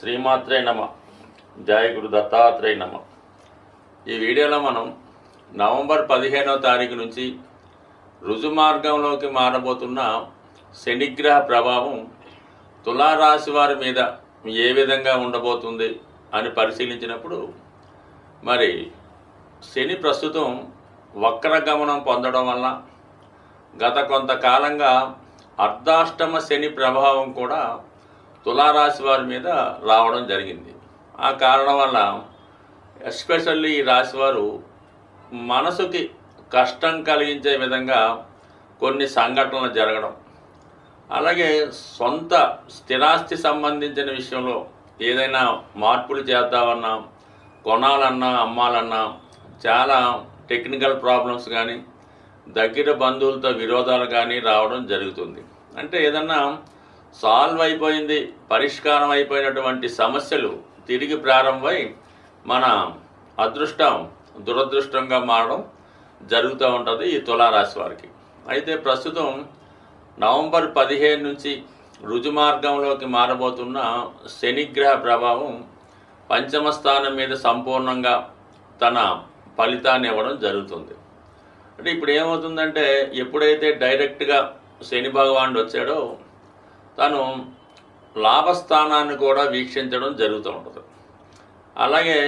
శ్రీమాత్రే నమ. జయ గురు దత్తాత్రేయ నమ. ఈ వీడియోలో మనం నవంబర్ 15వ తారీఖు నుంచి రుజుమార్గంలోకి మారబోతున్న శనిగ్రహ ప్రభావం తులారాశి వారి మీద ఏ విధంగా ఉండబోతుంది అని పరిశీలించినప్పుడు, మరి శని ప్రస్తుతం వక్రగమనం పొందడం వల్ల గత కొంతకాలంగా అర్ధాష్టమ శని ప్రభావం కూడా తులారాశి వారి మీద రావడం జరిగింది. ఆ కారణం వల్ల ఎస్పెషల్లీ ఈ రాశివారు మనసుకి కష్టం కలిగించే విధంగా కొన్ని సంఘటనలు జరగడం, అలాగే సొంత స్థిరాస్తి సంబంధించిన విషయంలో ఏదైనా మార్పులు చేద్దామన్నా, కొనాలన్నా, అమ్మాలన్నా చాలా టెక్నికల్ ప్రాబ్లమ్స్ కానీ, దగ్గర బంధువులతో విరోధాలు కానీ రావడం జరుగుతుంది. అంటే ఏదన్నా సాల్వ్ అయిపోయింది, పరిష్కారం అయిపోయినటువంటి సమస్యలు తిరిగి ప్రారంభమై మన అదృష్టం దురదృష్టంగా మారడం జరుగుతూ ఉంటుంది ఈ తులారాశి వారికి. అయితే ప్రస్తుతం నవంబర్ 15 నుంచి రుజుమార్గంలోకి మారబోతున్న శనిగ్రహ ప్రభావం పంచమ స్థానం మీద సంపూర్ణంగా తన ఫలితాన్ని ఇవ్వడం జరుగుతుంది. అంటే ఇప్పుడు ఏమవుతుందంటే, ఎప్పుడైతే డైరెక్ట్గా శని భగవానుడు వచ్చాడో తను లాభస్థానాన్ని కూడా వీక్షించడం జరుగుతూ ఉంటుంది. అలాగే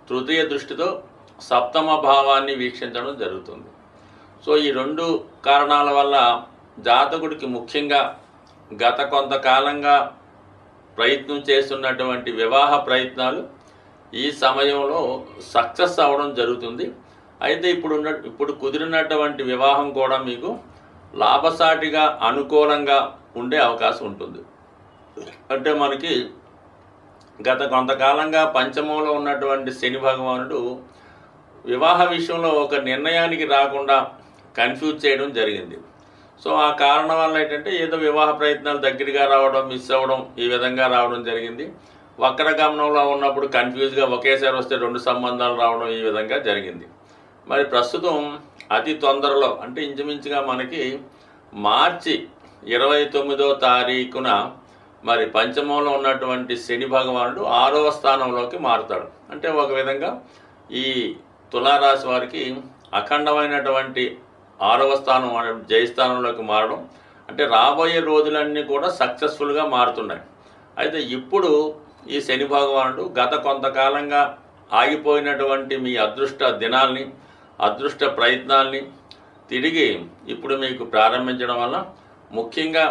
తృతీయ దృష్టితో సప్తమ భావాన్ని వీక్షించడం జరుగుతుంది. సో ఈ రెండు కారణాల వల్ల జాతకుడికి ముఖ్యంగా గత కొంతకాలంగా ప్రయత్నం చేస్తున్నటువంటి వివాహ ప్రయత్నాలు ఈ సమయంలో సక్సెస్ అవ్వడం జరుగుతుంది. అయితే ఇప్పుడు కుదిరినటువంటి వివాహం కూడా మీకు లాభసాటిగా అనుకూలంగా ఉండే అవకాశం ఉంటుంది. అంటే మనకి గత కొంతకాలంగా పంచమంలో ఉన్నటువంటి శని భగవానుడు వివాహ విషయంలో ఒక నిర్ణయానికి రాకుండా కన్ఫ్యూజ్ చేయడం జరిగింది. సో ఆ కారణం వల్ల ఏంటంటే ఏదో వివాహ ప్రయత్నాలు దగ్గరగా రావడం, మిస్ అవ్వడం, ఈ విధంగా రావడం జరిగింది. వక్రగమనంలో ఉన్నప్పుడు కన్ఫ్యూజ్గా ఒకేసారి వస్తే 2 సంబంధాలు రావడం, ఈ విధంగా జరిగింది. మరి ప్రస్తుతం అతి తొందరలో, అంటే ఇంచుమించుగా మనకి మార్చి 29వ తారీఖున మరి పంచమంలో ఉన్నటువంటి శని భగవానుడు 6వ స్థానంలోకి మారుతాడు. అంటే ఒక విధంగా ఈ తులారాశి వారికి అఖండమైనటువంటి 6వ స్థానం జయస్థానంలోకి మారడం, అంటే రాబోయే రోజులన్నీ కూడా సక్సెస్ఫుల్గా మారుతున్నాయి. అయితే ఇప్పుడు ఈ శని భగవానుడు గత కొంతకాలంగా ఆగిపోయినటువంటి మీ అదృష్ట దినాల్ని, అదృష్ట ప్రయత్నాల్ని తిరిగి ఇప్పుడు మీకు ప్రారంభించడం వల్ల ముఖ్యంగా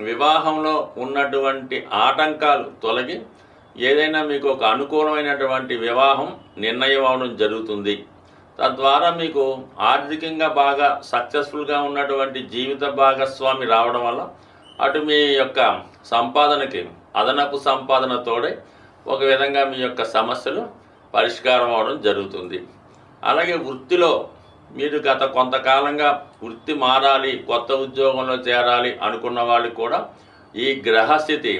వివాహంలో ఉన్నటువంటి ఆటంకాలు తొలగి ఏదైనా మీకు ఒక అనుకూలమైనటువంటి వివాహం నిర్ణయం అవడం జరుగుతుంది. తద్వారా మీకు ఆర్థికంగా బాగా సక్సెస్ఫుల్గా ఉన్నటువంటి జీవిత భాగస్వామి రావడం వల్ల అటు మీ యొక్క సంపాదనకి అదనపు సంపాదన తోడే ఒక విధంగా మీ యొక్క సమస్యలు పరిష్కారం అవడం జరుగుతుంది. అలాగే వృత్తిలో మీరు గత కొంతకాలంగా వృత్తి మారాలి, కొత్త ఉద్యోగంలో చేరాలి అనుకున్న వాళ్ళకి కూడా ఈ గ్రహస్థితి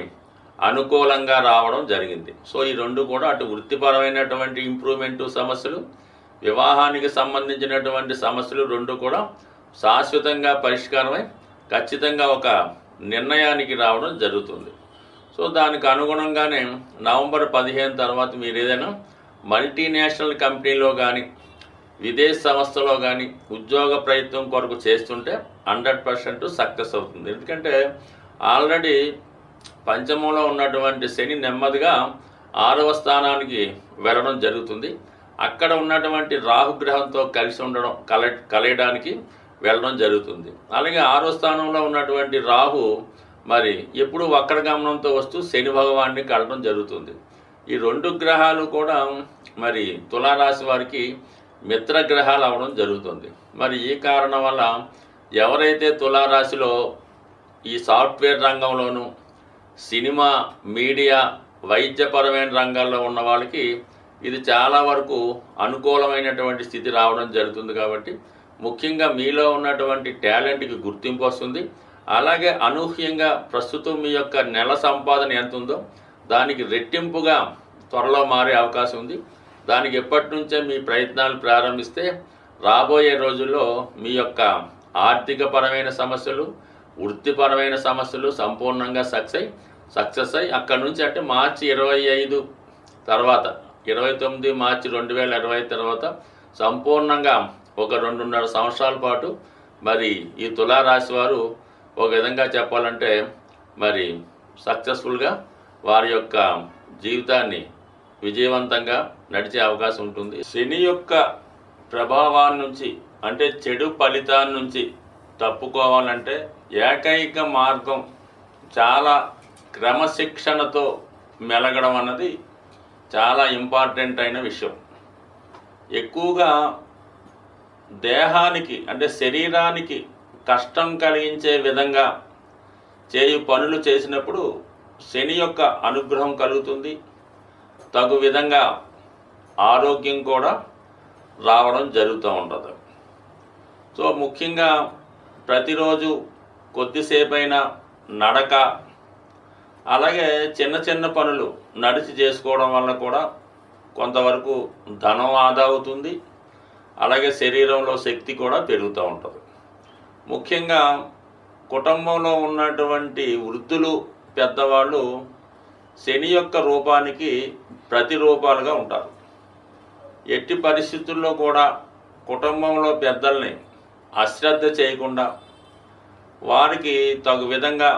అనుకూలంగా రావడం జరిగింది. సో ఈ రెండు కూడా అటు వృత్తిపరమైనటువంటి ఇంప్రూవ్మెంటు సమస్యలు, వివాహానికి సంబంధించినటువంటి సమస్యలు రెండు కూడా శాశ్వతంగా పరిష్కారమై ఖచ్చితంగా ఒక నిర్ణయానికి రావడం జరుగుతుంది. సో దానికి అనుగుణంగానే నవంబర్ 15 తర్వాత మీరు ఏదైనా మల్టీనేషనల్ కంపెనీలో కానీ, విదేశీ సంస్థలో కానీ ఉద్యోగ ప్రయత్నం కొరకు చేస్తుంటే 100% సక్సెస్ అవుతుంది. ఎందుకంటే ఆల్రెడీ పంచమంలో ఉన్నటువంటి శని నెమ్మదిగా 6వ స్థానానికి వెళ్ళడం జరుగుతుంది. అక్కడ ఉన్నటువంటి రాహుగ్రహంతో కలిసి ఉండడం, కలయడానికి వెళ్ళడం జరుగుతుంది. అలాగే 6వ స్థానంలో ఉన్నటువంటి రాహు మరి ఎప్పుడు వక్రగమనంతో వస్తూ శని భగవాన్ని కలడం జరుగుతుంది. ఈ 2 గ్రహాలు కూడా మరి తులారాశి వారికి మిత్రగ్రహాలు అవడం జరుగుతుంది. మరి ఈ కారణం వల్ల ఎవరైతే తులారాశిలో ఈ సాఫ్ట్వేర్ రంగంలోనూ, సినిమా, మీడియా, వైద్యపరమైన రంగాల్లో ఉన్న వాళ్ళకి ఇది చాలా వరకు అనుకూలమైనటువంటి స్థితి రావడం జరుగుతుంది. కాబట్టి ముఖ్యంగా మీలో ఉన్నటువంటి టాలెంట్కి గుర్తింపు వస్తుంది. అలాగే అనూహ్యంగా ప్రస్తుతం మీ యొక్క నెల సంపాదన ఎంత ఉందో దానికి రెట్టింపుగా త్వరలో మారే అవకాశం ఉంది. దానికి ఎప్పటి నుంచే మీ ప్రయత్నాలు ప్రారంభిస్తే రాబోయే రోజుల్లో మీ యొక్క ఆర్థికపరమైన సమస్యలు, వృత్తిపరమైన సమస్యలు సంపూర్ణంగా సక్సెస్ అయి సక్సెస్ అయ్యి అక్కడి నుంచి అంటే మార్చి 25 తర్వాత 29 మార్చి 2020 తర్వాత సంపూర్ణంగా ఒక 2.5 సంవత్సరాల పాటు మరి ఈ తులారాశి వారు ఒక విధంగా చెప్పాలంటే మరి సక్సెస్ఫుల్గా వారి యొక్క జీవితాన్ని విజయవంతంగా నడిచే అవకాశం ఉంటుంది. శని యొక్క ప్రభావాన్ని నుంచి అంటే చెడు ఫలితాన్ని నుంచి తప్పుకోవాలంటే ఏకైక మార్గం చాలా క్రమశిక్షణతో మెలగడం అన్నది చాలా ఇంపార్టెంట్ అయిన విషయం. ఎక్కువగా దేహానికి అంటే శరీరానికి కష్టం కలిగించే విధంగా చేయు పనులు చేసినప్పుడు శని యొక్క అనుగ్రహం కలుగుతుంది. తగు విధంగా ఆరోగ్యం కూడా రావడం జరుగుతూ ఉంటుంది. సో ముఖ్యంగా ప్రతిరోజు కొద్దిసేపైనా నడక, అలాగే చిన్న చిన్న పనులు నడిచి చేసుకోవడం వల్ల కూడా కొంతవరకు ధనం ఆదా అవుతుంది. అలాగే శరీరంలో శక్తి కూడా పెరుగుతూ ఉంటుంది. ముఖ్యంగా కుటుంబంలో ఉన్నటువంటి వృద్ధులు, పెద్దవాళ్ళు శని యొక్క రూపానికి ప్రతిరూపాలుగా ఉంటారు. ఎట్టి పరిస్థితుల్లో కూడా కుటుంబంలో పెద్దల్ని అశ్రద్ధ చేయకుండా వారికి తగు విధంగా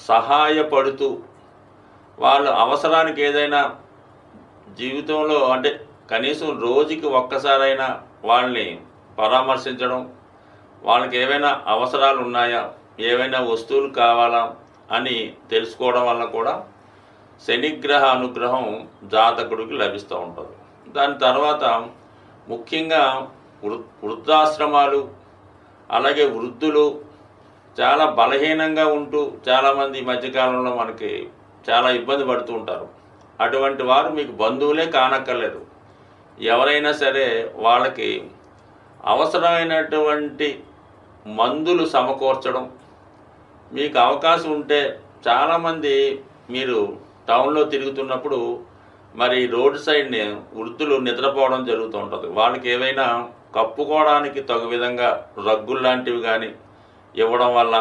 సహాయపడుతూ వాళ్ళ అవసరానికి ఏదైనా జీవితంలో అంటే కనీసం రోజుకి ఒక్కసారైనా వాళ్ళని పరామర్శించడం, వాళ్ళకి ఏవైనా అవసరాలు ఉన్నాయా, ఏవైనా వస్తువులు కావాలా అని తెలుసుకోవడం వల్ల కూడా శనిగ్రహ అనుగ్రహం జాతకుడికి లభిస్తూ ఉంటుంది. దాని తర్వాత ముఖ్యంగా వృద్ధాశ్రమాలు, అలాగే వృద్ధులు చాలా బలహీనంగా ఉంటూ చాలామంది ఈ మధ్యకాలంలో మనకి చాలా ఇబ్బంది పడుతూ ఉంటారు. అటువంటి వారు మీకు బంధువులే కానక్కర్లేదు. ఎవరైనా సరే వాళ్ళకి అవసరమైనటువంటి మందులు సమకూర్చడం, మీకు అవకాశం ఉంటే చాలామంది మీరు టౌన్లో తిరుగుతున్నప్పుడు మరి రోడ్ సైడ్ని వృద్ధులు నిద్రపోవడం జరుగుతూ ఉంటుంది. వాళ్ళకి ఏవైనా కప్పుకోవడానికి తగు విధంగా రగ్గులు లాంటివి కానీ ఇవ్వడం వల్ల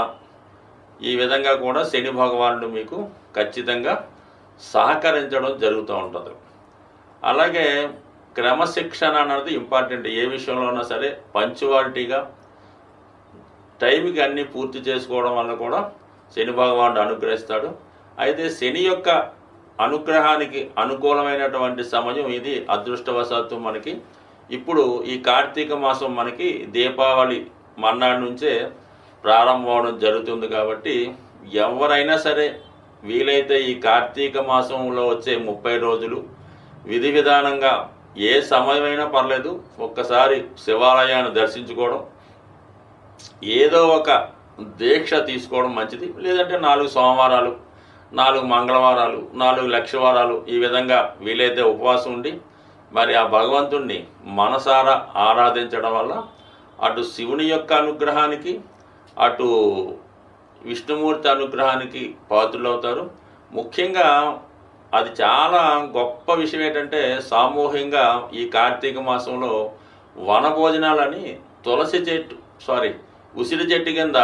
ఈ విధంగా కూడా శని భగవానుడు మీకు ఖచ్చితంగా సహకరించడం జరుగుతూ ఉంటుంది. అలాగే క్రమశిక్షణ అన్నది ఇంపార్టెంట్. ఏ విషయంలో ఉన్నా సరే పంక్చువాలిటీగా టైంకి అన్నీ పూర్తి చేసుకోవడం వల్ల కూడా శని భగవానుడు అనుగ్రహిస్తాడు. అయితే శని యొక్క అనుగ్రహానికి అనుకూలమైనటువంటి సమయం ఇది. అదృష్టవశాత్తు మనకి ఇప్పుడు ఈ కార్తీక మాసం మనకి దీపావళి మర్నాడు నుంచే ప్రారంభం అవడం జరుగుతుంది. కాబట్టి ఎవరైనా సరే వీలైతే ఈ కార్తీక మాసంలో వచ్చే 30 రోజులు విధి విధానంగా ఏ సమయమైనా పర్లేదు ఒక్కసారి శివాలయాన్ని దర్శించుకోవడం, ఏదో ఒక దీక్ష తీసుకోవడం మంచిది. లేదంటే 4 సోమవారాలు, 4 మంగళవారాలు, 4 లక్షవారాలు ఈ విధంగా వీలైతే ఉపవాసం ఉండి మరి ఆ భగవంతుణ్ణి మనసారా ఆరాధించడం వల్ల అటు శివుని యొక్క అనుగ్రహానికి అటు విష్ణుమూర్తి అనుగ్రహానికి పాత్రులవుతారు. ముఖ్యంగా అది చాలా గొప్ప విషయం ఏంటంటే సామూహికంగా ఈ కార్తీక మాసంలో వనభోజనాలని ఉసిరి చెట్టు కింద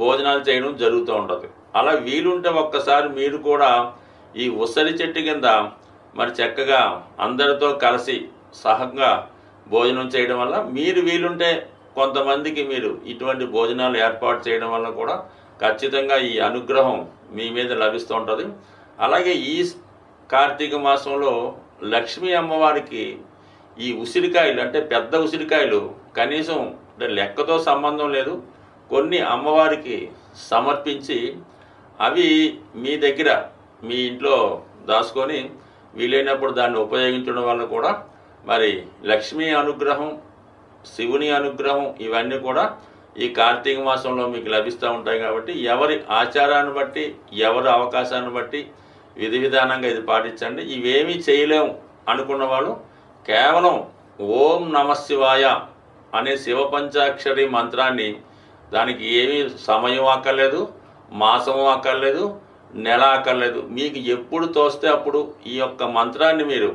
భోజనాలు చేయడం జరుగుతూ ఉంటుంది. అలా వీలుంటే ఒక్కసారి మీరు కూడా ఈ ఉసిరి చెట్టు కింద మరి చక్కగా అందరితో కలిసి సహంగా భోజనం చేయడం వల్ల మీరు వీలుంటే కొంతమందికి మీరు ఇటువంటి భోజనాలు ఏర్పాటు చేయడం వల్ల కూడా ఖచ్చితంగా ఈ అనుగ్రహం మీ మీద లభిస్తూ ఉంటుంది. అలాగే ఈ కార్తీక మాసంలో లక్ష్మీ అమ్మవారికి ఈ ఉసిరికాయలు అంటే పెద్ద ఉసిరికాయలు కనీసం అంటే లెక్కతో సంబంధం లేదు, కొన్ని అమ్మవారికి సమర్పించి అవి మీ దగ్గర మీ ఇంట్లో దాచుకొని వీలైనప్పుడు దాన్ని ఉపయోగించడం వల్ల కూడా మరి లక్ష్మీ అనుగ్రహం, శివుని అనుగ్రహం ఇవన్నీ కూడా ఈ కార్తీక మాసంలో మీకు లభిస్తూ ఉంటాయి. కాబట్టి ఎవరి ఆచారాన్ని బట్టి ఎవరి అవకాశాన్ని బట్టి విధి విధానంగా ఇది పాటించండి. ఇవేమీ చేయలేము అనుకున్న వాళ్ళు కేవలం ఓం నమశివాయ అనే శివపంచాక్షరి మంత్రాన్ని, దానికి ఏమీ సమయం అక్కర్లేదు, మాసము అక్కర్లేదు, నెల అక్కర్లేదు, మీకు ఎప్పుడు తోస్తే అప్పుడు ఈ యొక్క మంత్రాన్ని మీరు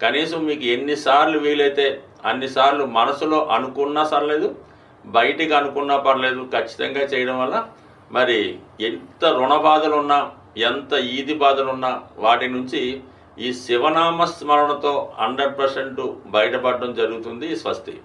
కనీసం మీకు ఎన్నిసార్లు వీలైతే అన్నిసార్లు మనసులో అనుకున్నా సర్లేదు, బయటికి అనుకున్నా పర్లేదు, ఖచ్చితంగా చేయడం వల్ల మరి ఎంత రుణ బాధలు ఉన్నా ఎంత ఈది బాధలున్నా వాటి నుంచి ఈ శివనామ స్మరణతో 100% బయటపడడం జరుగుతుంది. స్వస్తి.